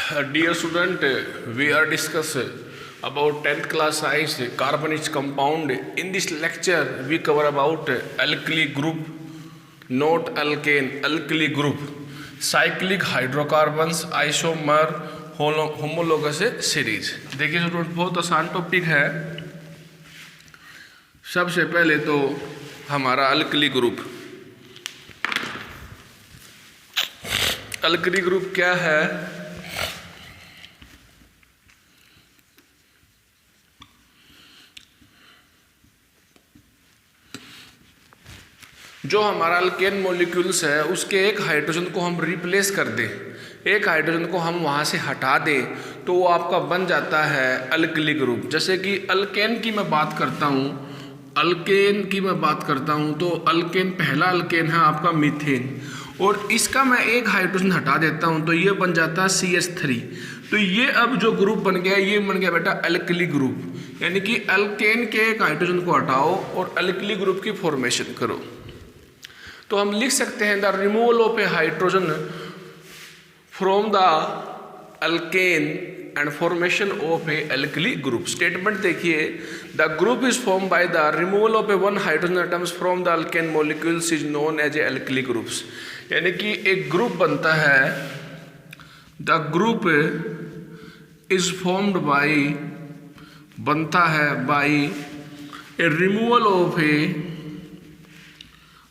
Dear student, we are discussing about 10th class science carbonic compound. In this lecture, we cover about alkali group, not alkane, alkali group, cyclic hydrocarbons, isomer, homologous series. देखिए student, बहुत आसान topic है। सबसे पहले तो हमारा alkali group. Alkali group क्या है? जो हमारा अल्केन मॉलिक्यूल्स है उसके एक हाइड्रोजन को हम रिप्लेस कर दें, एक हाइड्रोजन को हम वहाँ से हटा दें, तो वो आपका बन जाता है अल्कली ग्रुप। जैसे कि अल्केन की मैं बात करता हूँ, अल्केन की मैं बात करता हूँ तो अल्केन, पहला अल्केन है आपका मीथेन, और इसका मैं एक हाइड्रोजन हटा देता हूँ तो ये बन जाता है CH3। तो ये अब जो ग्रुप बन गया, ये बन गया बेटा अल्कली ग्रुप। यानी कि अल्केन के एक हाइड्रोजन को हटाओ और अल्कली ग्रुप की फॉर्मेशन करो। तो हम लिख सकते हैं the removal of a hydrogen from the alkane and formation of a alkyl group. Statement देखिए, the group is form by the removal of a one hydrogen atoms from the alkane molecules is known as a alkyl groups. यानी कि एक group बनता है, the group is formed by, बनता है by a removal of a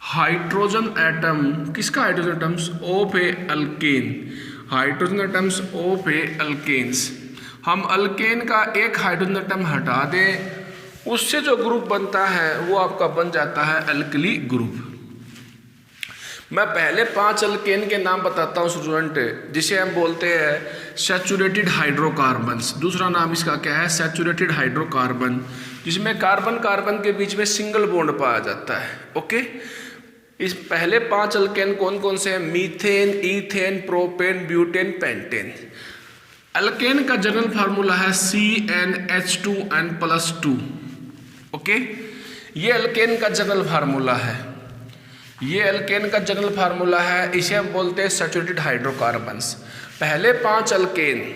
hydrogen atom, किसका hydrogen atoms? Of a alkane, hydrogen atoms of a alkanes. हम alkane का एक हाइड्रोजन एटम हटा दें, उससे जो ग्रुप बनता है वो आपका बन जाता है अल्कली ग्रुप। मैं पहले 5 अल्केन के नाम बताता हूँ स्टूडेंट, जिसे हम बोलते हैं सैचुरेटेड हाइड्रोकार्बन्स। दूसरा नाम इसका क्या है? सैचुरेटेड हाइड्रोकार्बन, जिसमें कार्बन कार्बन के बीच में सिंगल बॉन्ड पाया जाता है। ओके, इस पहले 5 अल्केन कौन कौन से हैं? Methane, ethane, propane, butane, pentane. Alkane का जनरल फार्मूला है CnH2n+2। ओके, ये अल्केन का जनरल फार्मूला है, ये अल्केन का जनरल फार्मूला है। इसे हम बोलते हैं सैचुरेटेड हाइड्रोकार्बन्स। पहले 5 अल्केन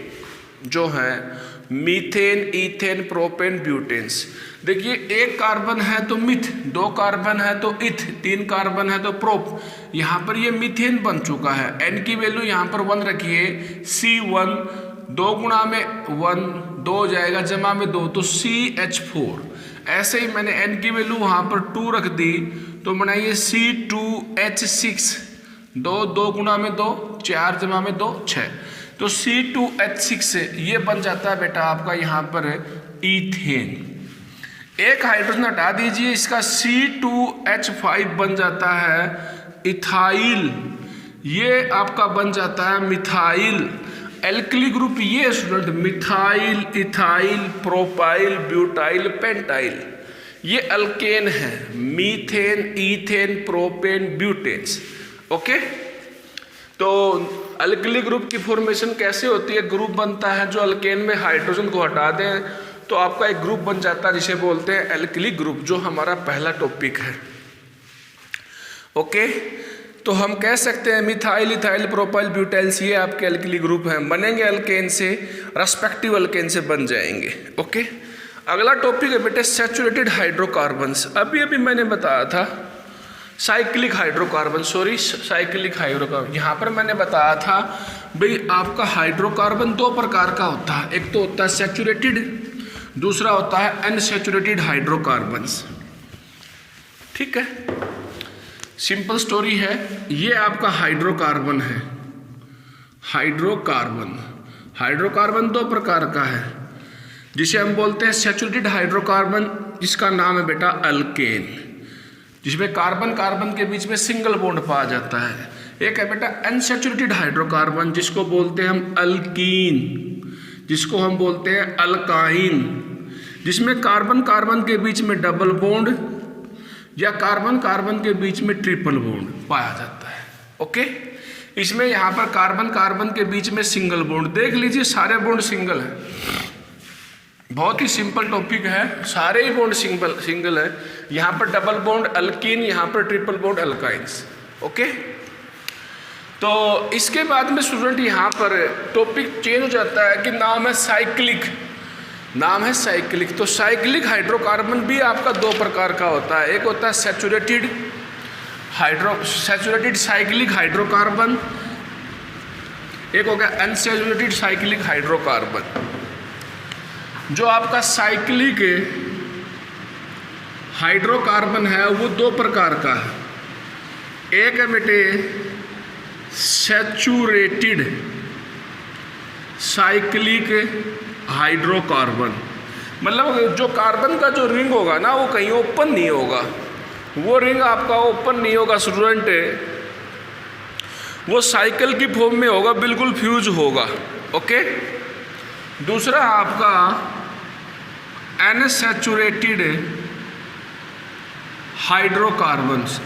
जो हैं मीथेन, ईथेन, प्रोपेन, ब्यूटेन्स। देखिए, एक कार्बन है तो मिथ, 2 कार्बन है तो इथ, 3 कार्बन है तो प्रोप। यहाँ पर ये मीथेन बन चुका है। n की वैल्यू यहाँ पर 1 रखिए, C1, 2 गुणा में 1, 2 हो जाएगा, जमा में 2 तो CH4। ऐसे ही मैंने n की वैल्यू वहाँ पर 2 रख दी तो बनाइए C2H6, 2 गुणा में 2, 4 जमा में 2, 6, तो C2H6 से ये बन जाता है बेटा आपका यहाँ पर ईथेन। एक हाइड्रोजन हटा दीजिए, इसका C2H5 बन जाता है इथाइल, ये आपका बन जाता है मिथाइल। एल्कली ग्रुप ये student, methyl, ethyl, propyl, butyl, pentyl, ये अल्केन है। Methane, ethane, propane, butanes. Okay, तो अल्कली ग्रुप की फॉर्मेशन कैसे होती है? ग्रुप बनता है जो अल्केन में हाइड्रोजन को हटा दें तो आपका एक ग्रुप बन जाता है जिसे बोलते हैं अल्कली ग्रुप, जो हमारा पहला टॉपिक है। ओके, तो हम कह सकते हैं मिथाइल, इथाइल, प्रोपाइल, ब्यूटाइल्स, ये आपके अल्कली ग्रुप हैं, बनेंगे अल्केन से, रेस्पेक्टिव अल्केन से बन जाएंगे। ओके, अगला टॉपिक है बेटे सैचुरेटेड हाइड्रोकार्बन्स। अभी अभी मैंने बताया था cyclic hydrocarbon, sorry cyclic hydrocarbon. यहाँ पर मैंने बताया था भाई आपका हाइड्रोकार्बन 2 प्रकार का होता है, एक तो होता है सैचुरेटेड, दूसरा होता है अनसैचुरेटेड हाइड्रोकार्बन्स। ठीक है, सिंपल स्टोरी है। ये आपका हाइड्रोकार्बन है, हाइड्रोकार्बन, हाइड्रोकार्बन 2 प्रकार का है, जिसे हम बोलते हैं सैचुरेटेड हाइड्रोकार्बन, जिसका नाम है बेटा अल्केन, जिसमें कार्बन कार्बन के बीच में सिंगल बॉन्ड पाया जाता है। एक है बेटा अनसैचुरेटेड हाइड्रोकार्बन, जिसको बोलते हैं हम अल्कीन, जिसको हम बोलते हैं अल्काइन, जिसमें कार्बन कार्बन के बीच में डबल बॉन्ड या कार्बन कार्बन के बीच में ट्रिपल बॉन्ड पाया जाता है। ओके, इसमें यहाँ पर कार्बन कार्बन के बीच में सिंगल बॉन्ड, देख लीजिए सारे बॉन्ड सिंगल है। बहुत ही सिंपल टॉपिक है, सारे ही बॉन्ड सिंगल है। यहाँ पर डबल बॉन्ड अल्कीन, यहाँ पर ट्रिपल बॉन्ड अल्काइंस। ओके, तो इसके बाद में स्टूडेंट यहाँ पर टॉपिक चेंज हो जाता है कि नाम है साइक्लिक, नाम है साइक्लिक। तो साइक्लिक हाइड्रोकार्बन भी आपका दो प्रकार का होता है, एक होता है सैचुरेटेड साइक्लिक हाइड्रोकार्बन, एक हो गया अनसैचुरेटेड साइक्लिक हाइड्रोकार्बन। जो आपका साइक्लिक हाइड्रोकार्बन है वो दो प्रकार का है, एक है बेटे सैचुरेटेड साइक्लिक हाइड्रोकार्बन, मतलब जो कार्बन का जो रिंग होगा ना वो कहीं ओपन नहीं होगा, वो रिंग आपका ओपन नहीं होगा स्टूडेंट, वो साइकिल की फॉर्म में होगा, बिल्कुल फ्यूज होगा। ओके। दूसरा आपका अनसैचुरेटेड हाइड्रोकार्बन्स।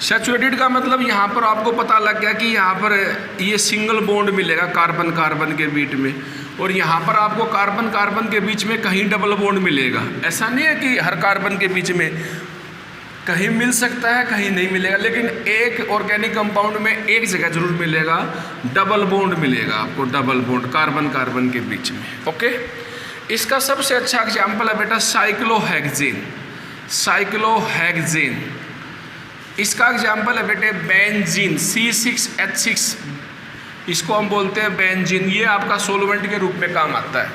सैचुरेटेड का मतलब यहाँ पर आपको पता लग गया कि यहाँ पर ये सिंगल बॉन्ड मिलेगा कार्बन कार्बन के बीच में, और यहाँ पर आपको कार्बन कार्बन के बीच में कहीं डबल बॉन्ड मिलेगा। ऐसा नहीं है कि हर कार्बन के बीच में, कहीं मिल सकता है कहीं नहीं मिलेगा, लेकिन एक ऑर्गेनिक कंपाउंड में एक जगह जरूर मिलेगा, डबल बॉन्ड मिलेगा आपको, डबल बॉन्ड कार्बन कार्बन के बीच में। ओके। इसका सबसे अच्छा एग्जाम्पल है बेटा साइक्लोहेक्सेन, साइक्लोहेक्सेन। इसका एग्जाम्पल है बेटे बेंजीन, C6H6, इसको हम बोलते हैं बेंजीन, ये आपका सोलवेंट के रूप में काम आता है।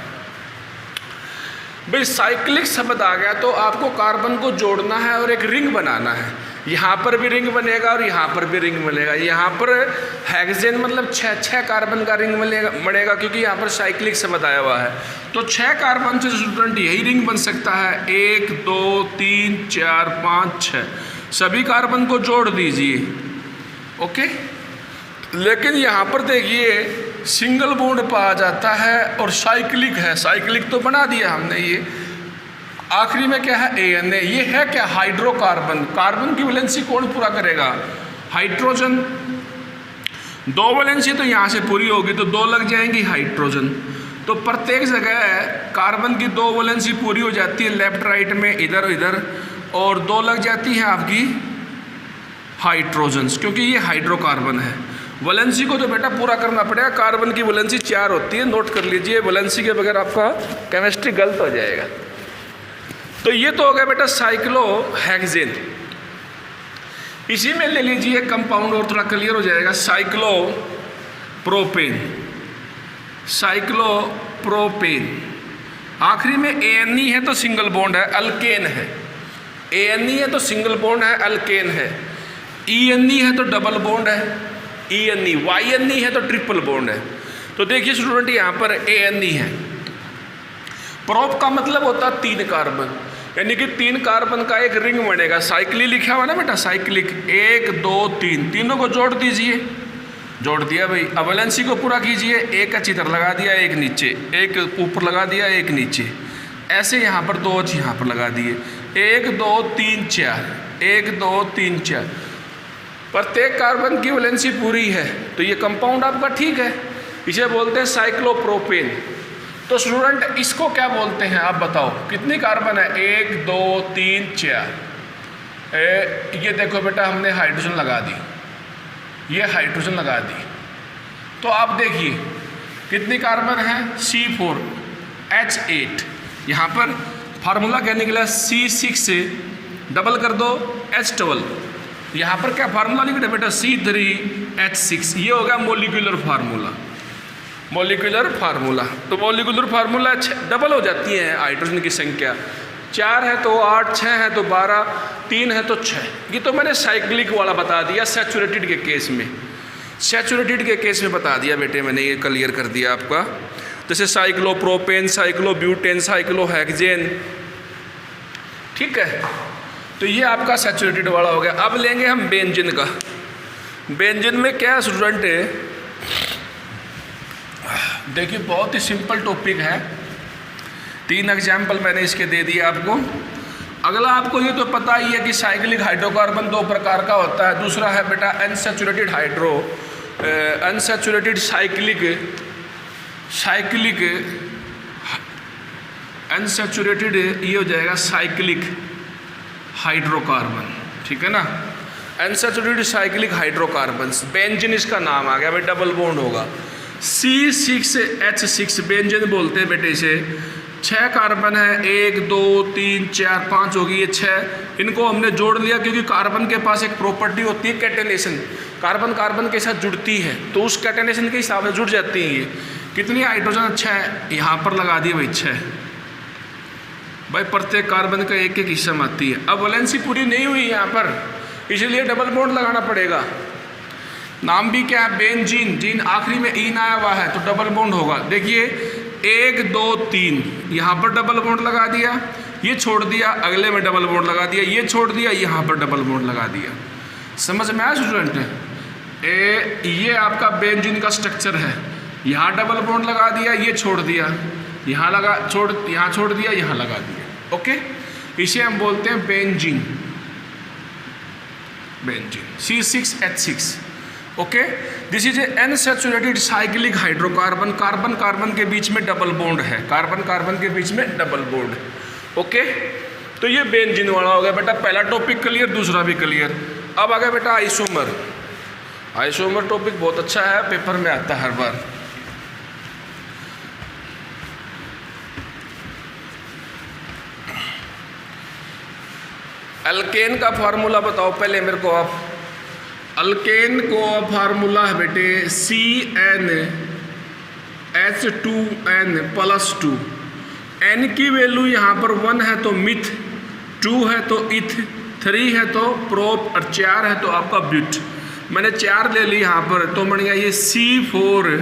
भाई साइक्लिक शब्द आ गया तो आपको कार्बन को जोड़ना है और एक रिंग बनाना है, यहाँ पर भी रिंग बनेगा और यहाँ पर भी रिंग बनेगा। यहाँ पर हेक्सेन मतलब छः कार्बन का रिंग बनेगा क्योंकि यहाँ पर साइक्लिक शब्द आया हुआ है, तो 6 कार्बन से स्टूडेंट यही रिंग बन सकता है, 1 2 3 4 5 6, सभी कार्बन को जोड़ दीजिए। ओके। लेकिन यहाँ पर देखिए सिंगल बॉन्ड पाया जाता है और साइक्लिक है, साइक्लिक तो बना दिया हमने, ये आखिरी में क्या है ANA, ये है क्या हाइड्रोकार्बन। कार्बन की वैलेंसी कौन पूरा करेगा, हाइड्रोजन। 2 वैलेंसी तो यहाँ से पूरी होगी तो 2 लग जाएंगी हाइड्रोजन, तो प्रत्येक जगह कार्बन की 2 वैलेंसी पूरी हो जाती है, लेफ्ट राइट में इधर इधर, और 2 लग जाती है आपकी हाइड्रोजन, क्योंकि ये हाइड्रोकार्बन है। वैलेंसी को तो बेटा पूरा करना पड़ेगा, कार्बन की वैलेंसी 4 होती है, नोट कर लीजिए, वैलेंसी के बगैर आपका केमिस्ट्री गलत हो जाएगा। तो ये तो हो गया बेटा साइक्लोहेक्सेन। इसी में ले लीजिए कंपाउंड और थोड़ा क्लियर हो जाएगा, साइक्लोप्रोपेन, साइक्लोप्रोपेन। आखिरी में ANE है तो सिंगल बॉन्ड है, अल्केन है। ANE है तो सिंगल बॉन्ड है, अल्केन है। ENE है तो डबल बॉन्ड है, ENE। YNE है तो ट्रिपल बॉन्ड है। तो देखिए स्टूडेंट यहाँ पर ANE है, प्रोप का मतलब होता है 3 कार्बन, यानी कि 3 कार्बन का एक रिंग बनेगा, साइक्लिक लिखा हुआ ना बेटा, साइक्लिक 1 2 3, तीनों को जोड़ दीजिए, जोड़ दिया भाई। अब वैलेंसी को पूरा कीजिए, एक अच्छी तरह लगा दिया, एक नीचे, एक ऊपर लगा दिया, एक नीचे, ऐसे यहाँ पर 2 यहाँ पर लगा दिए, 1 2 3 4, 1 2 3 4, प्रत्येक कार्बन की वैलेंसी पूरी है, तो ये कंपाउंड आपका ठीक है, इसे बोलते हैं साइक्लोप्रोपेन। तो स्टूडेंट इसको क्या बोलते हैं आप बताओ, कितनी कार्बन है, 1 2 3 4, ये देखो बेटा हमने हाइड्रोजन लगा दी, ये हाइड्रोजन लगा दी, तो आप देखिए कितनी कार्बन है, C4H8, यहाँ पर फार्मूला क्या निकला, C6 से डबल कर दो H12, यहाँ पर क्या फार्मूला निकला बेटा, C3H6, ये हो गया मोलिकुलर फार्मूला, मोलिकुलर फार्मूला। तो मोलिकुलर फार्मूला डबल हो जाती है हाइड्रोजन की संख्या, 4 है तो 8, 6 है तो 12, 3 है तो 6। ये तो मैंने साइक्लिक वाला बता दिया, सैचुरेटेड के केस में, सैचुरेटेड के केस में बता दिया बेटे मैंने, ये क्लियर कर दिया आपका। जैसे साइक्लोप्रोपेन, साइक्लोब्यूटेन, साइक्लोहेक्सेन, ठीक है, तो ये आपका सैचुरेटेड वाला हो गया। अब लेंगे हम बेंजीन का। बेंजीन में क्या स्टूडेंट है, देखिए बहुत ही सिंपल टॉपिक है, 3 एग्जाम्पल मैंने इसके दे दिए आपको। अगला आपको ये तो पता ही है कि साइक्लिक हाइड्रोकार्बन 2 प्रकार का होता है, दूसरा है बेटा अनसैचुरेटेड अनसैचुरेटेड अनसैचुरेटेड, ये हो जाएगा साइक्लिक हाइड्रोकार्बन, ठीक है ना। अनसैचुरेटेड साइक्लिक हाइड्रोकार्बन्स, बेंजीन इसका नाम आ गया भाई, डबल बॉन्ड होगा। C6H6 बेंजीन बोलते हैं बेटे इसे। 6 कार्बन है, 1 2 3 4 5 होगी, ये 6। इनको हमने जोड़ लिया क्योंकि कार्बन के पास एक प्रॉपर्टी होती है कैटेनेशन, कार्बन कार्बन के साथ जुड़ती है, तो उस कैटेनेशन के हिसाब से जुड़ जाती है। ये कितनी हाइड्रोजन, 6 यहाँ पर लगा दिए भाई 6 भाई, प्रत्येक कार्बन का एक एक हिस्सा आती है। अब वैलेंसी पूरी नहीं हुई यहाँ पर, इसलिए डबल बॉन्ड लगाना पड़ेगा। नाम भी क्या है, बेंजीन, जीन आखिरी में ईन आया हुआ है तो डबल बॉन्ड होगा। देखिए 1 2 3 यहाँ पर डबल बॉन्ड लगा दिया, ये छोड़ दिया, अगले में डबल बॉन्ड लगा दिया, ये छोड़ दिया, यहाँ पर डबल बॉन्ड लगा दिया। समझ में आया स्टूडेंट? ये आपका बेंजीन का स्ट्रक्चर है, यहाँ डबल बॉन्ड लगा दिया, ये छोड़ दिया, यहाँ छोड़ दिया, यहाँ लगा दिया। ओके, इसे हम बोलते हैं benzene, C6H6। Okay, this is a unsaturated cyclic hydrocarbon, carbon carbon के बीच में डबल बॉन्ड है, कार्बन कार्बन के बीच में डबल बॉन्ड है। ओके, तो ये बेंजीन वाला हो गया बेटा, पहला टॉपिक क्लियर, दूसरा भी क्लियर। अब आ गया बेटा आइसोमर। आइसोमर टॉपिक बहुत अच्छा है, पेपर में आता है हर बार। अल्केन का फार्मूला बताओ पहले मेरे को आप। अल्केन को फार्मूला है बेटे CnH2n+2। n की वैल्यू यहाँ पर 1 है तो मिथ, 2 है तो इथ, 3 है तो प्रोप और 4 है तो आपका ब्यूट। मैंने 4 ले ली यहाँ पर, तो बन गया ये C4,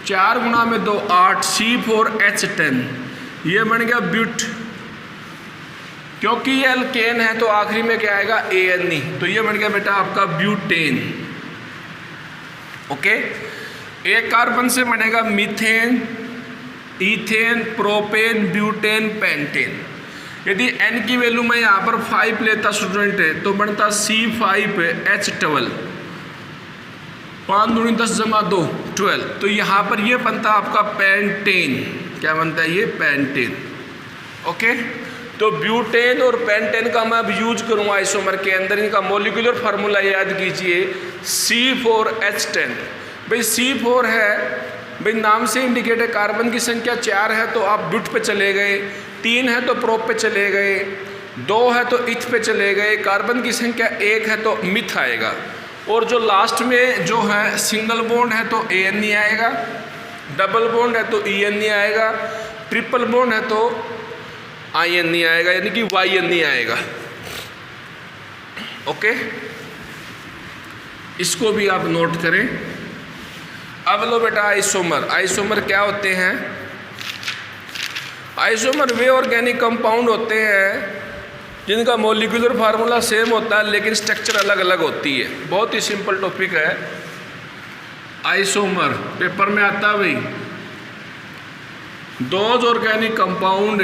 4 गुना में 2 8, C4H10, ये बन गया ब्यूट। क्योंकि ये अल्केन है तो आखिरी में क्या आएगा, ANE, तो ये बन गया बेटा आपका ब्यूटेन। ओके, एक कार्बन से बनेगा methane, ethane, propane, butane, pentane. यदि n की वैल्यू मैं यहाँ पर 5 लेता स्टूडेंट तो बनता C5H12, 5 दूनी 10 जमा 2 12, तो यहाँ पर ये बनता आपका पेंटेन। क्या बनता है ये, पेंटेन। ओके, तो ब्यूटेन और पेंटेन का मैं अब यूज करूँगा आइसोमर के अंदर। इनका मोलिकुलर फार्मूला याद कीजिए, C4H10। भाई C4 है, भाई नाम से इंडिकेट है, कार्बन की संख्या 4 है तो आप ब्यूट पे चले गए, 3 है तो प्रोप पे चले गए, 2 है तो इथ पे चले गए, कार्बन की संख्या 1 है तो मिथ आएगा, और जो लास्ट में जो है सिंगल बॉन्ड है तो ANE आएगा, डबल बॉन्ड है तो ENE आएगा, ट्रिपल बॉन्ड है तो INE आएगा, यानी कि YNE आएगा। ओके, इसको भी आप नोट करें। अब लो बेटा आइसोमर। आइसोमर क्या होते हैं? आइसोमर वे ऑर्गेनिक कंपाउंड होते हैं जिनका मॉलिक्यूलर फार्मूला सेम होता है लेकिन स्ट्रक्चर अलग अलग होती है। बहुत ही सिंपल टॉपिक है आइसोमर, पेपर में आता है भाई। दोज ऑर्गेनिक कंपाउंड,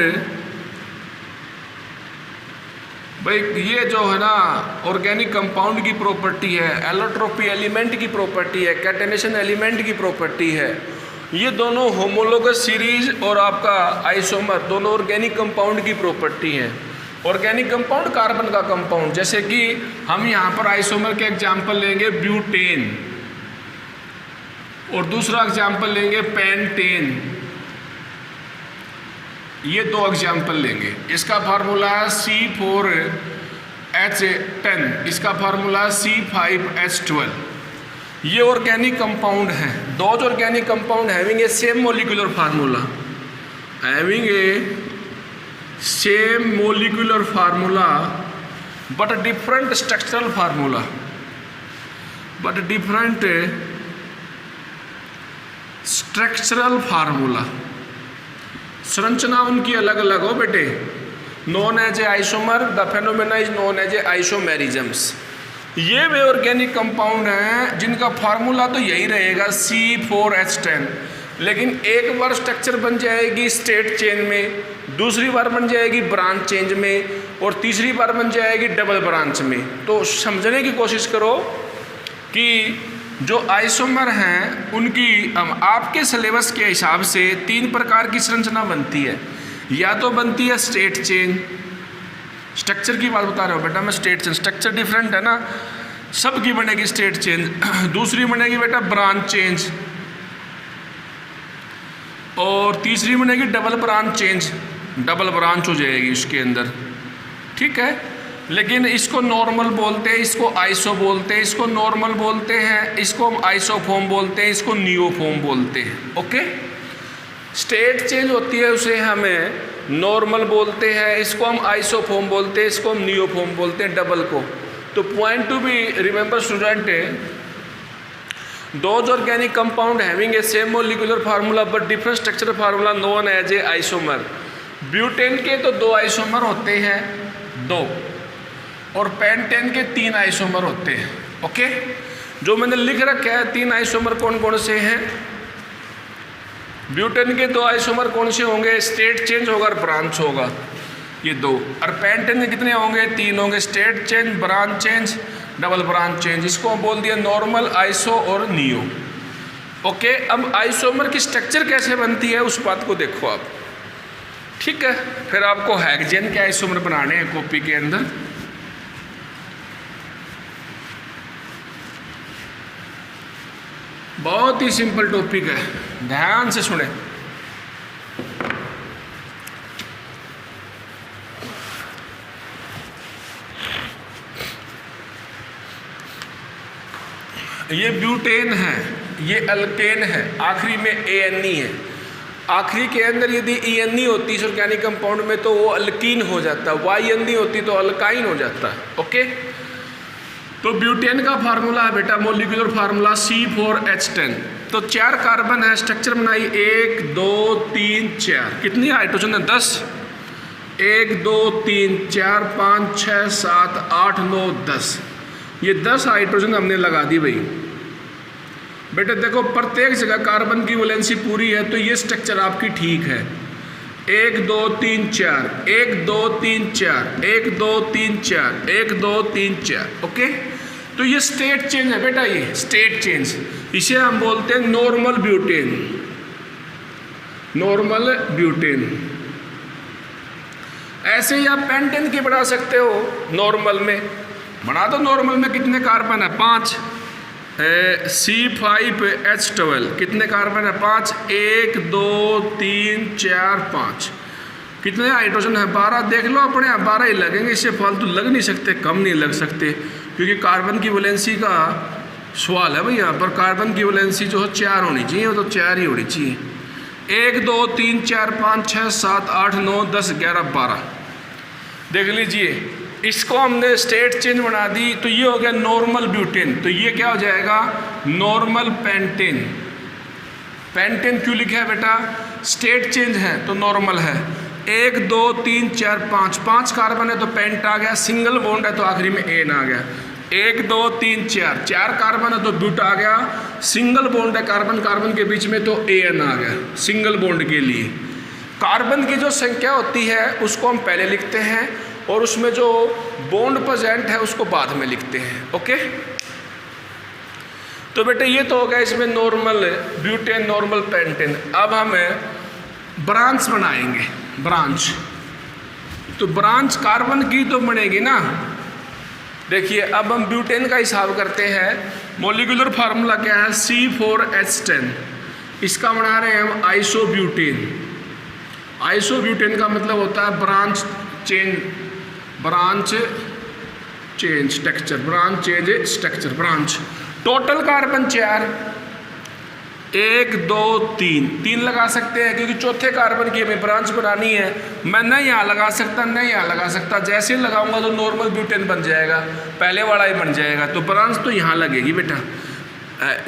भाई ये जो है ना ऑर्गेनिक कंपाउंड की प्रॉपर्टी है, एलोट्रोपी एलिमेंट की प्रॉपर्टी है, कैटेनेशन एलिमेंट की प्रॉपर्टी है। ये दोनों होमोलोगस सीरीज और आपका आइसोमर दोनों ऑर्गेनिक कंपाउंड की प्रॉपर्टी है। ऑर्गेनिक कंपाउंड कार्बन का कंपाउंड, जैसे कि हम यहाँ पर आइसोमर के एग्जाम्पल लेंगे ब्यूटेन और दूसरा एग्जाम्पल लेंगे पेंटेन। ये दो एग्जाम्पल लेंगे। इसका फार्मूला है C4H10, इसका फार्मूला है C5H12। ये ऑर्गेनिक कंपाउंड है। Those organic compound having a same molecular formula, having a same molecular formula but different structural formula, but different structural formula. संरचना उनकी अलग अलग हो बेटे। Known as a isomer, the phenomena is known as a isomerisms. ये वे organic compound हैं जिनका फार्मूला तो यही रहेगा C4H10, लेकिन एक बार स्ट्रक्चर बन जाएगी स्टेट चेन में, दूसरी बार बन जाएगी ब्रांच चेंज में, और तीसरी बार बन जाएगी डबल ब्रांच में। तो समझने की कोशिश करो कि जो आइसोमर हैं उनकी आपके सिलेबस के हिसाब से 3 प्रकार की संरचना बनती है। या तो बनती है स्टेट चेन, स्ट्रक्चर की बात बता रहा हूँ बेटा मैं, स्टेट चेन स्ट्रक्चर डिफरेंट है ना। सबकी बनेगी स्टेट चेंज। दूसरी बनेगी बेटा ब्रांच चेंज, और तीसरी बनेगी double branch change, double branch हो जाएगी उसके अंदर, ठीक है। लेकिन इसको नॉर्मल बोलते हैं, इसको आइसो बोलते हैं, इसको नॉर्मल बोलते हैं, इसको हम आइसोफॉर्म बोलते हैं, इसको नियोफॉर्म बोलते हैं। ओके, स्टेट चेंज होती है उसे हमें नॉर्मल बोलते हैं, इसको हम आइसोफॉर्म बोलते हैं, इसको हम नियोफॉर्म बोलते हैं डबल को। तो point to be remember student, those organic compound having a same molecular formula but different structural formula known as a isomer। Butane के तो 2 आइसोमर होते हैं, 2, और पेंटेन के 3 आइसोमर होते हैं। ओके, जो मैंने लिख रखा है 3 आइसोमर कौन कौन से हैं। ब्यूटेन के 2 आइसोमर कौन से होंगे, स्टेट चेंज होगा और ब्रांच होगा, ये 2। और पेंटेन के कितने होंगे, 3 होंगे, state change, branch change, double branch change. इसको बोल दिया नॉर्मल, आइसो और नियो। ओके, अब आइसोमर की स्ट्रक्चर कैसे बनती है उस बात को देखो आप, ठीक है। फिर आपको हेक्सेन के आइसोमर बनाने हैं कॉपी के अंदर। बहुत ही सिंपल टॉपिक है, ध्यान से सुने। ये ब्यूटेन है, ये अल्केन है, आखिरी में ANE है। आखिरी के अंदर यदि ENE होती है ऑर्गेनिक कंपाउंड में तो वो अल्कीन हो जाता है, YNE होती तो अल्काइन हो जाता है। ओके, तो ब्यूटेन का फार्मूला है बेटा, मोलिकुलर फार्मूला C4H10। तो 4 कार्बन है, स्ट्रक्चर बनाई 1 2 3 4, कितनी हाइड्रोजन है, 10। 1 2 3 4 5 6 7 8 9 10, ये 10 हाइड्रोजन हमने लगा दी भाई। बेटे देखो, प्रत्येक जगह कार्बन की वैलेंसी पूरी है, तो ये स्ट्रक्चर आपकी ठीक है। 1 2 3 4 1 2 3 4 1 2 3 4 1 2 3 4। ओके, तो ये स्टेट चेंज है बेटा, ये स्टेट चेंज, इसे हम बोलते हैं नॉर्मल ब्यूटेन, नॉर्मल ब्यूटेन। ऐसे ही आप पेंटेन की बना सकते हो, नॉर्मल में बना दो। नॉर्मल में कितने कार्बन है, 5। C5H12, कितने कार्बन है, 5। 1 2 3 4 5, कितने हाइड्रोजन है, 12। देख लो अपने, 12 ही लगेंगे, इससे फालतू लग नहीं सकते, कम नहीं लग सकते, क्योंकि कार्बन की वैलेंसी का सवाल है भाई। यहाँ पर कार्बन की वैलेंसी जो है 4 होनी चाहिए, वो तो 4 ही होनी चाहिए। 1 2 3 4 5 6 7 8 9 10 11 12, देख लीजिए। इसको हमने स्टेट चेंज बना दी, तो ये हो गया नॉर्मल ब्यूटेन। तो ये क्या हो जाएगा, नॉर्मल पेंटेन। पेंटेन क्यों लिखा है बेटा, स्टेट चेंज है तो नॉर्मल है। 1 2 3 4 5, 5 कार्बन है तो पेंट आ गया, सिंगल बॉन्ड है तो आखिरी में एन आ गया। 1 2 3 4, 4 कार्बन है तो ब्यूट आ गया, सिंगल बॉन्ड है कार्बन कार्बन के बीच में तो एन आ गया, सिंगल बॉन्ड के लिए। कार्बन की जो संख्या होती है उसको हम पहले लिखते हैं, और उसमें जो बॉन्ड प्रेजेंट है उसको बाद में लिखते हैं। ओके, तो बेटे ये तो हो गया इसमें नॉर्मल ब्यूटेन, नॉर्मल पेंटेन। अब हम ब्रांच बनाएंगे, ब्रांच। तो ब्रांच कार्बन की तो बनेगी ना। देखिए, अब हम ब्यूटेन का हिसाब करते हैं। मोलिकुलर फार्मूला क्या है, C4H10। इसका बना रहे हैं हम आइसोब्यूटेन। आइसोब्यूटेन का मतलब होता है branch change, branch change structure, branch change structure, branch. Total carbon 4, 1 2 3 लगा सकते हैं, क्योंकि चौथे कार्बन की हमें ब्रांच बनानी है। मैं न यहाँ लगा सकता, न यहाँ लगा सकता, जैसे ही लगाऊंगा तो नॉर्मल ब्यूटेन बन जाएगा, पहले वाला ही बन जाएगा। तो ब्रांच तो यहाँ लगेगी बेटा,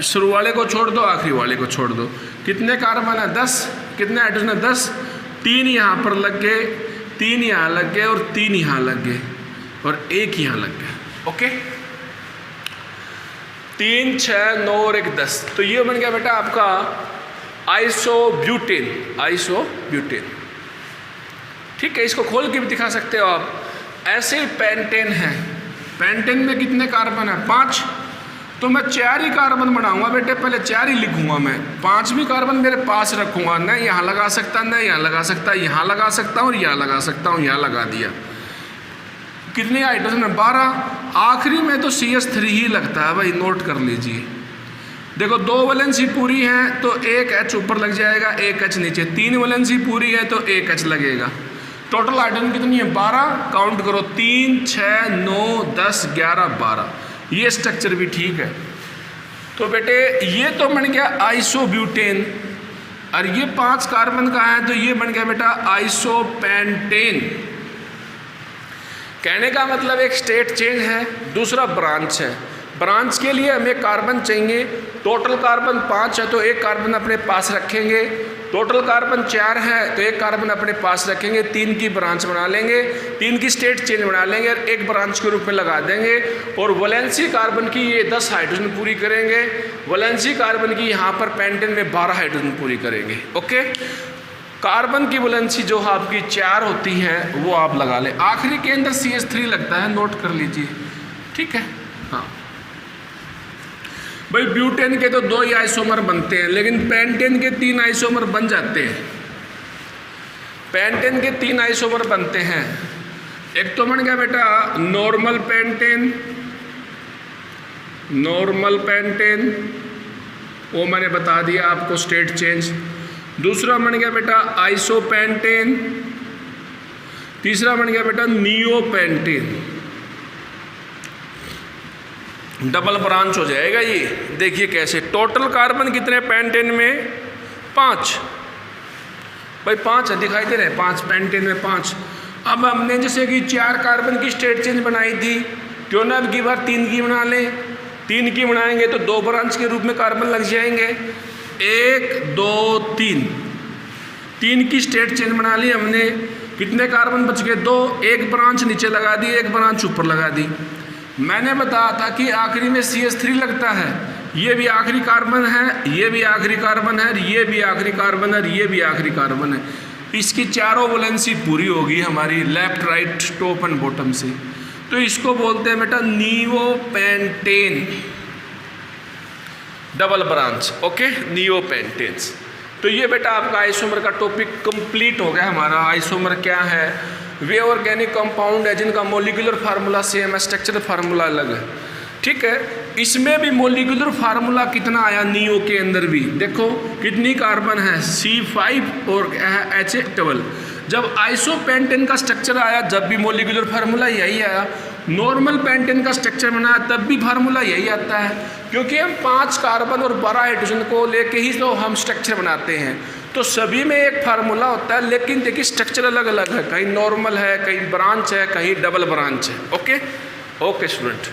शुरू वाले को छोड़ दो, आखिरी वाले को छोड़ दो। कितने कार्बन है, 10। कितने हाइड्रोजन है, 10। 3 यहाँ पर लग गए, 3 यहाँ लग गए, और 3 यहाँ लग गए, और 1 यहाँ लग गया। ओके, 3 6 9 और 1 10। तो ये बन गया बेटा आपका आइसोब्यूटेन, आइसोब्यूटेन। ठीक है, इसको खोल के भी दिखा सकते हो आप। ऐसे ही पेंटेन है, पेंटेन में कितने कार्बन है, 5। तो मैं 4 ही कार्बन बनाऊंगा बेटे, पहले 4 ही लिखूंगा मैं, 5वीं कार्बन मेरे पास रखूंगा। न यहाँ लगा सकता, न यहाँ लगा सकता, यहाँ लगा सकता हूँ, यहाँ लगा सकता हूँ, यहाँ लगा दिया। कितने हाइड्रोजन है? 12। आखिरी में तो CH3 ही लगता है भाई, नोट कर लीजिए। देखो 2 वैलेंसी पूरी है तो 1 H ऊपर लग जाएगा, 1 H नीचे। 3 वैलेंसी पूरी है तो 1 H लगेगा। टोटल हाइड्रोजन कितनी है? 12। काउंट करो, 3, 6, 9, 10, 11, 12। ये स्ट्रक्चर भी ठीक है। तो बेटे ये तो बन गया आइसोब्यूटेन, और ये 5 कार्बन का है तो ये बन गया बेटा आइसोपेंटेन। कहने का मतलब एक स्टेट चेंज है, दूसरा ब्रांच है। ब्रांच के लिए हमें कार्बन चाहिए। टोटल कार्बन 5 है तो 1 कार्बन अपने पास रखेंगे। टोटल कार्बन 4 है तो 1 कार्बन अपने पास रखेंगे। 3 की ब्रांच बना लेंगे, 3 की स्टेट चेंज बना लेंगे और 1 ब्रांच के रूप में लगा देंगे। और वैलेंसी कार्बन की ये 10 हाइड्रोजन पूरी करेंगे। वैलेंसी कार्बन की यहाँ पर पेंटेन में 12 हाइड्रोजन पूरी करेंगे। ओके, कार्बन की वैलेंसी जो आपकी 4 होती है वो आप लगा लें। आखिरी के अंदर CH3 लगता है, नोट कर लीजिए, ठीक है। हाँ भाई, ब्यूटेन के तो 2 ही आइसोमर बनते हैं, लेकिन पेंटेन के 3 आइसोमर बन जाते हैं। पेंटेन के 3 आइसोमर बनते हैं। एक तो बन गया बेटा नॉर्मल पेंटेन, नॉर्मल पेंटेन, वो मैंने बता दिया आपको, स्टेट चेंज। दूसरा बन गया बेटा आइसोपेंटेन। तीसरा बन गया बेटा नियोपेंटेन। डबल ब्रांच हो जाएगा ये। देखिए कैसे, टोटल कार्बन कितने पेंटेन में? 5। भाई 5 दिखाई दे रहे हैं, 5 पेंटेन में 5। अब हमने जैसे कि 4 कार्बन की स्टेट चेंज बनाई थी, क्यों ना अब की बार 3 की बना लें। 3 की बनाएंगे तो 2 ब्रांच के रूप में कार्बन लग जाएंगे। 1, 2, 3। 3 की स्टेट चेंज बना ली हमने। कितने कार्बन बच गए? 2। 1 ब्रांच नीचे लगा दी, 1 ब्रांच ऊपर लगा दी। मैंने बताया था कि आखिरी में CH3 लगता है। ये भी आखिरी कार्बन है, ये भी आखिरी कार्बन है, ये भी आखिरी कार्बन है, ये भी आखिरी कार्बन है। इसकी चारों वैलेंसी पूरी होगी हमारी, left right top and bottom से। तो इसको बोलते हैं बेटा नियोपेंटेन, डबल ब्रांच। ओके, नियोपेंटेन्स। तो ये बेटा आपका आइसोमर का टॉपिक कंप्लीट हो गया हमारा। आइसोमर क्या है? वे ऑर्गेनिक कंपाउंड है जिनका मॉलिक्यूलर फार्मूला सेम है, स्ट्रक्चरल फार्मूला अलग है, ठीक है। इसमें भी मॉलिक्यूलर फार्मूला कितना आया नियो के अंदर भी, देखो कितनी कार्बन है, C5 और H8। जब आइसोपेंटेन का स्ट्रक्चर आया जब भी मॉलिक्यूलर फार्मूला यही आया। नॉर्मल पेंटेन का स्ट्रक्चर बनाया तब भी फार्मूला यही आता है, क्योंकि हम 5 कार्बन और 12 हाइड्रोजन को लेके ही तो हम स्ट्रक्चर बनाते हैं। तो सभी में एक फार्मूला होता है, लेकिन देखिए स्ट्रक्चर अलग अलग है, कहीं नॉर्मल है, कहीं ब्रांच है, कहीं डबल ब्रांच है। Okay okay student.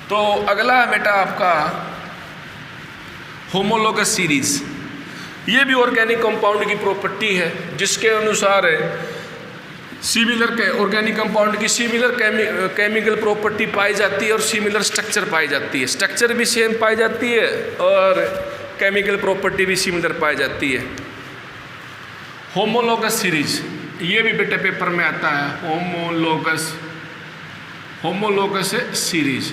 तो अगला है बेटा आपका होमोलोगस सीरीज। ये भी ऑर्गेनिक कंपाउंड की प्रॉपर्टी है, जिसके अनुसार सिमिलर ऑर्गेनिक कंपाउंड की सिमिलर केमिकल प्रॉपर्टी पाई जाती है और सिमिलर स्ट्रक्चर पाई जाती है। स्ट्रक्चर भी सेम पाई जाती है और केमिकल प्रॉपर्टी भी सिमिलर पाई जाती है। होमोलोगस सीरीज, ये भी बेटे पेपर में आता है। Homologous series.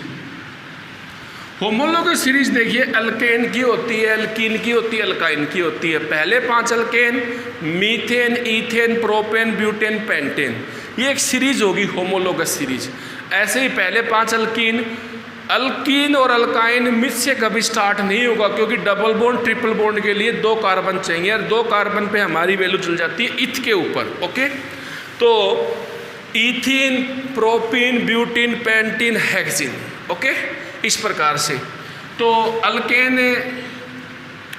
होमोलोगस सीरीज देखिए अल्केन की होती है, एल्कीन की होती है, अल्काइन की होती है। पहले 5 alkane, methane, ethane, propane, butane, pentane, ये एक सीरीज होगी होमोलोगस सीरीज। ऐसे ही पहले 5 अल्कीन, अल्कीन और अल्काइन मिथ से कभी स्टार्ट नहीं होगा, क्योंकि डबल बॉन्ड ट्रिपल बॉन्ड के लिए 2 कार्बन चाहिए और 2 कार्बन पे हमारी वैल्यू चल जाती है इथ के ऊपर। ओके, तो ethene, propene, butene, pentene, hexene. Okay, इस प्रकार से। तो अल्केन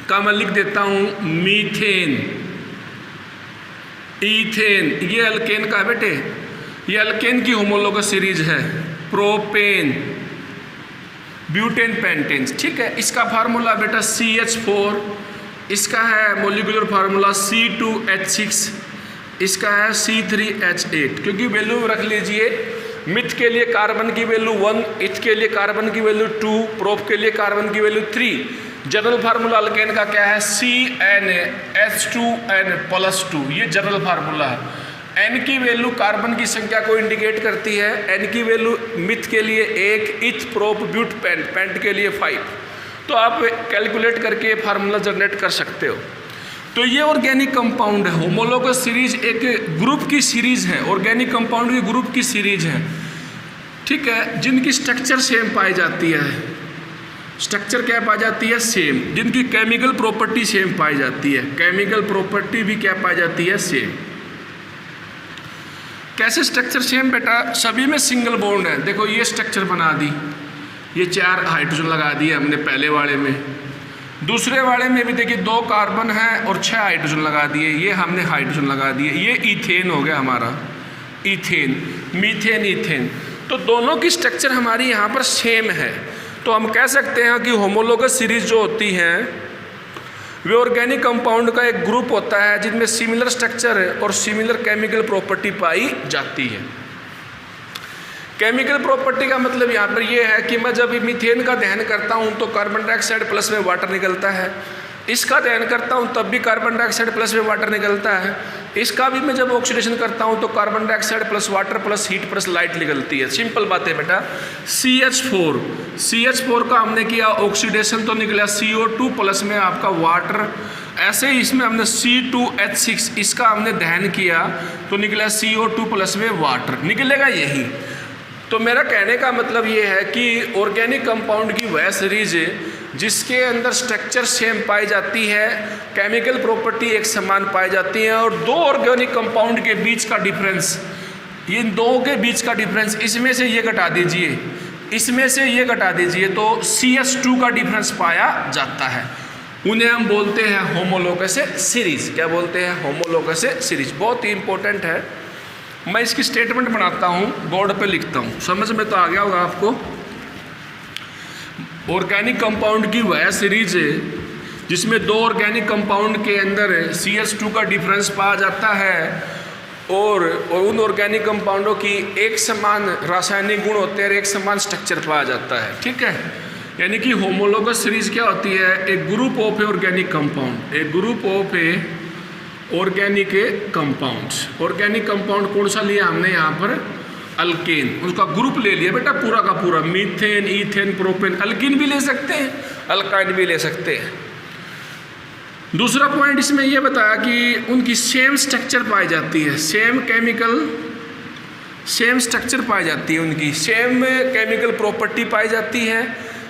का मैं लिख देता हूँ मीथेन, ईथेन, ये अल्केन का है बेटे, ये अल्केन की होमोलोगस सीरीज है। प्रोपेन, ब्यूटेन, पेंटेन, ठीक है। इसका फार्मूला बेटा CH4, इसका है मॉलिक्यूलर फार्मूला C2H6, इसका है C3H8। क्योंकि वैल्यू रख लीजिए, मिथ के लिए कार्बन की वैल्यू 1, इथ के लिए कार्बन की वैल्यू 2, प्रोप के लिए कार्बन की वैल्यू 3। जनरल फार्मूला अल्केन का क्या है? CnH2n+2, ये जनरल फार्मूला है। n की वैल्यू कार्बन की संख्या को इंडिकेट करती है। n की वैल्यू मिथ के लिए 1, इथ, प्रोप, ब्यूट, पेंट के लिए 5। तो आप कैलकुलेट करके फार्मूला जनरेट कर सकते हो। तो ये ऑर्गेनिक कंपाउंड है। होमोलोगस सीरीज एक ग्रुप की सीरीज है, ऑर्गेनिक कंपाउंड की ग्रुप की सीरीज है, ठीक है, जिनकी स्ट्रक्चर सेम पाई जाती है। स्ट्रक्चर क्या पाई जाती है? सेम। जिनकी केमिकल प्रॉपर्टी सेम पाई जाती है, केमिकल प्रॉपर्टी भी क्या पाई जाती है? सेम। कैसे स्ट्रक्चर सेम बेटा? सभी में सिंगल बॉन्ड है। देखो ये स्ट्रक्चर बना दी, ये 4 हाइड्रोजन लगा दिए हमने पहले वाले में, दूसरे वाले में भी देखिए 2 कार्बन है और 6 हाइड्रोजन लगा दिए, ये हमने हाइड्रोजन लगा दिए। ये इथेन हो गया हमारा, इथेन, मीथेन, इथेन। तो दोनों की स्ट्रक्चर हमारी यहाँ पर सेम है। तो हम कह सकते हैं कि होमोलोगस सीरीज जो होती हैं वे ऑर्गेनिक कंपाउंड का एक ग्रुप होता है जिनमें सिमिलर स्ट्रक्चर है और सिमिलर केमिकल प्रॉपर्टी पाई जाती है। केमिकल प्रॉपर्टी का मतलब यहाँ पर ये है कि मैं जब मीथेन का दहन करता हूँ तो कार्बन डाइऑक्साइड प्लस में वाटर निकलता है, इसका दहन करता हूँ तब भी कार्बन डाइऑक्साइड प्लस में वाटर निकलता है, इसका भी मैं जब ऑक्सीडेशन करता हूँ तो carbon dioxide plus water plus heat plus light निकलती है। सिंपल बात है बेटा। CH4 का हमने किया ऑक्सीडेशन तो निकला CO2 प्लस में आपका वाटर, ऐसे ही इसमें हमने C2H6 इसका हमने दहन किया तो निकला CO2 प्लस में वाटर, निकलेगा यही। तो मेरा कहने का मतलब ये है कि ऑर्गेनिक कंपाउंड की वह सीरीज जिसके अंदर स्ट्रक्चर सेम पाई जाती है, केमिकल प्रॉपर्टी एक समान पाई जाती है, और 2 ऑर्गेनिक कंपाउंड के बीच का डिफरेंस, इन 2 के बीच का डिफरेंस, इसमें से ये घटा दीजिए, इसमें से ये घटा दीजिए, तो CH2 का डिफरेंस पाया जाता है। उन्हें हम बोलते हैं होमोलोगस सीरीज। क्या बोलते हैं? Homologous series. बहुत ही इंपॉर्टेंट है। मैं इसकी स्टेटमेंट बनाता हूँ, बोर्ड पे लिखता हूँ, समझ में तो आ गया होगा आपको। ऑर्गेनिक कंपाउंड की वह सीरीज है जिसमें 2 ऑर्गेनिक कंपाउंड के अंदर CH2 का डिफरेंस पाया जाता है और उन ऑर्गेनिक कंपाउंडों की एक समान रासायनिक गुण होते हैं और एक समान स्ट्रक्चर पाया जाता है, ठीक है। यानी कि होमोलोगस सीरीज क्या होती है? एक group of a organic compound, एक group of a organic compounds. Organic compound कौन सा लिया हमने यहाँ पर? अल्केन, उसका ग्रुप ले लिया बेटा पूरा का पूरा, मीथेन, इथेन, प्रोपेन। अल्कीन भी ले सकते हैं, अल्काइन भी ले सकते हैं। दूसरा पॉइंट इसमें यह बताया कि उनकी सेम स्ट्रक्चर पाई जाती है, सेम केमिकल, सेम स्ट्रक्चर पाई जाती है, उनकी सेम केमिकल प्रॉपर्टी पाई जाती है,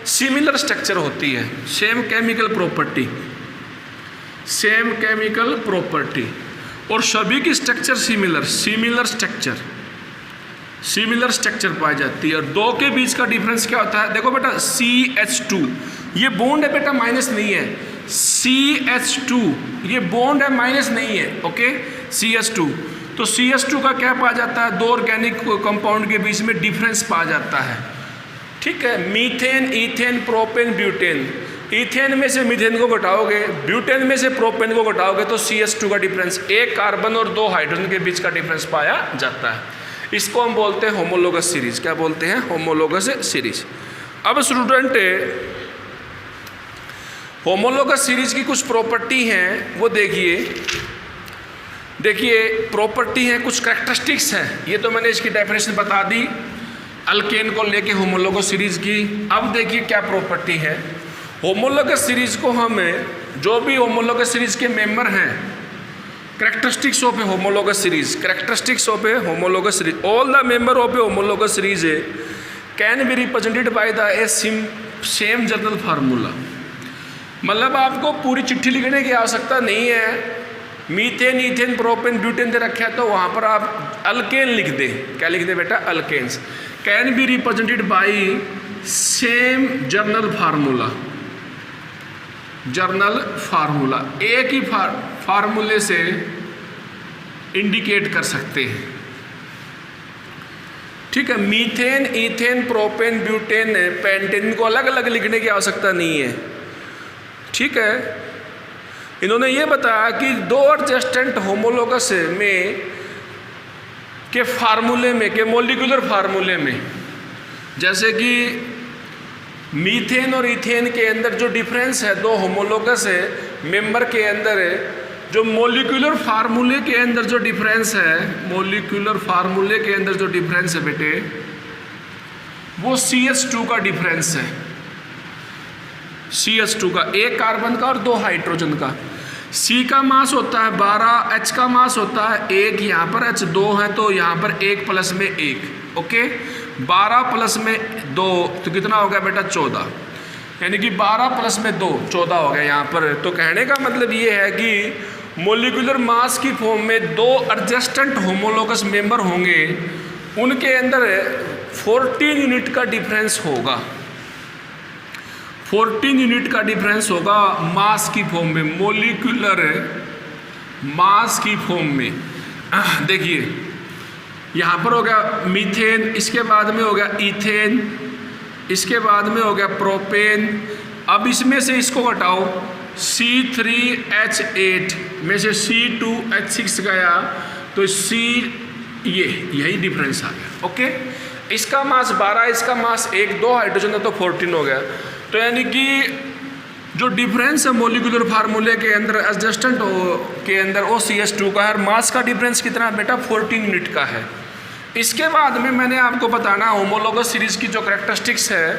सिमिलर स्ट्रक्चर होती है, same chemical property, same chemical property, और सभी की स्ट्रक्चर सिमिलर स्ट्रक्चर पाई जाती है। और 2 के बीच का डिफरेंस क्या होता है? देखो बेटा CH2 ये बॉन्ड है बेटा, माइनस नहीं है। CH2 ये बॉन्ड है, माइनस नहीं है, ओके। CH2 तो CH2 का क्या पाया जाता है? 2 ऑर्गेनिक कंपाउंड के बीच में डिफरेंस पाया जाता है, ठीक है। Methane, ethane, propane, butane. Ethane में से मीथेन को घटाओगे, ब्यूटेन में से प्रोपेन को घटाओगे तो CH2 का डिफरेंस, 1 कार्बन और 2 हाइड्रोजन के बीच का डिफरेंस पाया जाता है। इसको हम बोलते हैं होमोलोगस सीरीज। क्या बोलते हैं? Homologous series. अब स्टूडेंट होमोलोगस सीरीज की कुछ प्रॉपर्टी हैं वो देखिए प्रॉपर्टी है, कुछ कैरेक्टरिस्टिक्स हैं। ये तो मैंने इसकी डेफिनेशन बता दी अल्केन को लेके होमोलोगस सीरीज की। अब देखिए क्या प्रॉपर्टी है होमोलोगस सीरीज को। हमें जो भी होमोलोगस सीरीज के मेंबर हैं, characteristics of a homologous series, characteristics of a homologous series, all the member of a homologous series can be represented by the same general formula। मतलब आपको पूरी चिट्ठी लिखने की आवश्यकता नहीं है। मीथेन, इथेन, प्रोपेन, ब्यूटेन दे रखा है तो वहाँ पर आप अल्केन लिख दें। क्या लिख दें बेटा? Alkenes can be represented by same general formula. General formula एक ही फार्मूले से इंडिकेट कर सकते हैं, ठीक है। Methane, ethane, propane, butane, pentane को अलग अलग लिखने की आवश्यकता नहीं है, ठीक है। इन्होंने ये बताया कि 2 एडजस्टेंट होमोलोगस में के फार्मूले में, के मॉलिक्यूलर फार्मूले में, जैसे कि मीथेन और इथेन के अंदर जो डिफरेंस है 2 होमोलोगस मेंबर के अंदर है, जो मॉलिक्यूलर फार्मूले के अंदर जो डिफरेंस है, मॉलिक्यूलर फार्मूले के अंदर जो डिफरेंस है बेटे, वो CH2 का डिफरेंस है। CH2 का, 1 कार्बन का और 2 हाइड्रोजन का। C का मास होता है 12, H का मास होता है 1, यहाँ पर H 2 है तो यहाँ पर 1 प्लस में 1, ओके। 12 प्लस में 2 तो कितना हो गया बेटा 14, यानी कि 12 प्लस में 2 14 हो गया यहाँ पर। तो कहने का मतलब ये है कि मोलिकुलर मास की फॉर्म में 2 एडजेस्टेंट होमोलोगस मेंबर होंगे, उनके अंदर 14 यूनिट का डिफरेंस होगा, 14 यूनिट का डिफरेंस होगा मास की फॉर्म में, मोलिकुलर मास की फॉर्म में। देखिए यहाँ पर हो गया मीथेन, इसके बाद में हो गया इथेन, इसके बाद में हो गया प्रोपेन। अब इसमें से इसको घटाओ, C3H8 में से C2H6 गया तो यही डिफरेंस आ गया, ओके। इसका मास 12, इसका मास 1, 2 हाइड्रोजन है तो 14 हो गया। तो यानी कि जो डिफरेंस है मोलिकुलर फार्मूले के अंदर एडजस्टेंट के अंदर OCH2 का है, मास का डिफरेंस कितना है बेटा 14 यूनिट का है। इसके बाद में मैंने आपको बताना होमोलोगस सीरीज की जो करैक्टरिस्टिक्स है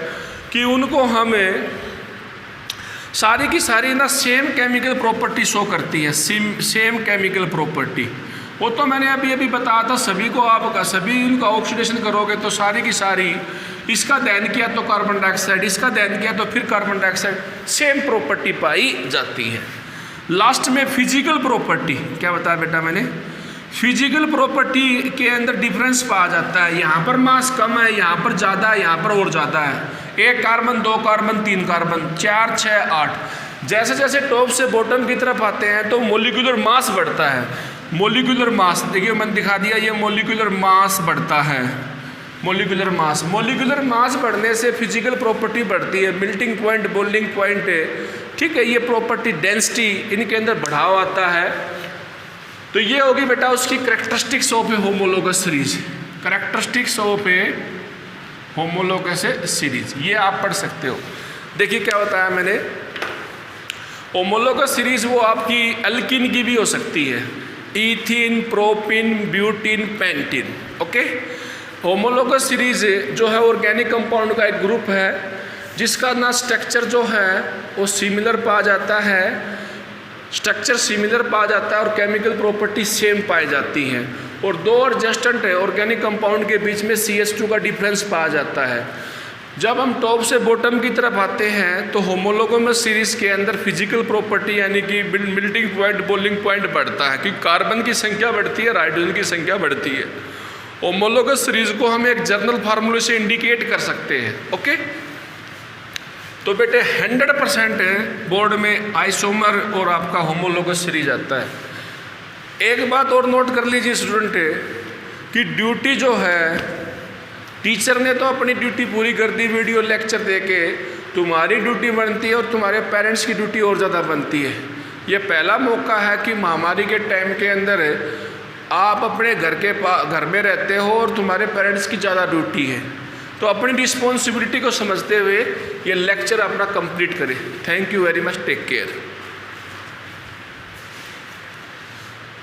कि उनको हमें सारी की सारी ना सेम केमिकल प्रॉपर्टी शो करती है, सेम केमिकल प्रॉपर्टी। वो तो मैंने अभी बताया था सभी को, आपका सभी उनका ऑक्सीडेशन करोगे तो सारी की सारी, इसका दहन किया तो कार्बन डाइऑक्साइड, इसका दहन किया तो फिर कार्बन डाइऑक्साइड, सेम प्रॉपर्टी पाई जाती है। लास्ट में फिजिकल प्रॉपर्टी क्या बताया बेटा मैंने, फिजिकल प्रॉपर्टी के अंदर डिफरेंस पाया जाता है। यहाँ पर मास कम है, यहाँ पर ज़्यादा है, यहाँ पर और ज़्यादा है। 1 कार्बन 2 कार्बन 3 कार्बन 4 6 8, जैसे जैसे टॉप से बॉटम की तरफ आते हैं तो मोलिकुलर मास बढ़ता है। मोलिकुलर मास देखिए मैंने दिखा दिया, ये मोलिकुलर मास बढ़ता है, मोलिकुलर मास बढ़ने से फिजिकल प्रॉपर्टी बढ़ती है, मेल्टिंग पॉइंट, बॉइलिंग पॉइंट, ठीक है, ये प्रॉपर्टी डेंसिटी इनके अंदर बढ़ाव आता है। तो ये होगी बेटा उसकी characteristics of A homologous series, characteristics of A homologous series, ये आप पढ़ सकते हो। देखिए क्या बताया मैंने, होमोलोगस सीरीज वो आपकी एल्किन की भी हो सकती है, ethene, propene, butene, pentene, okay. Homologous series जो है ऑर्गेनिक कंपाउंड का एक ग्रुप है जिसका ना स्ट्रक्चर जो है वो सिमिलर पाया जाता है, स्ट्रक्चर सिमिलर पाया जाता है और केमिकल प्रॉपर्टी सेम पाई जाती हैं, और 2 एडजस्टेंट है ऑर्गेनिक कंपाउंड के बीच में CH2 का डिफरेंस पाया जाता है। जब हम टॉप से बॉटम की तरफ आते हैं तो होमोलोगस सीरीज के अंदर फिजिकल प्रॉपर्टी यानी कि मेल्टिंग पॉइंट, बॉइलिंग पॉइंट बढ़ता है, क्योंकि कार्बन की संख्या बढ़ती है, हाइड्रोजन की संख्या बढ़ती है। होमोलोगस सीरीज को हम एक जर्नल फार्मूले से इंडिकेट कर सकते हैं, ओके। तो बेटे 100% बोर्ड में आइसोमर और आपका होमोलोगस सीरीज आता है। एक बात और नोट कर लीजिए स्टूडेंट कि ड्यूटी जो है, टीचर ने तो अपनी ड्यूटी पूरी कर दी वीडियो लेक्चर देके, तुम्हारी ड्यूटी बनती है और तुम्हारे पेरेंट्स की ड्यूटी और ज़्यादा बनती है। ये पहला मौका है कि महामारी के टाइम के अंदर आप अपने घर में रहते हो और तुम्हारे पेरेंट्स की ज़्यादा ड्यूटी है, तो अपनी रिस्पॉन्सिबिलिटी को समझते हुए ये लेक्चर अपना कंप्लीट करें। Thank you very much, take care.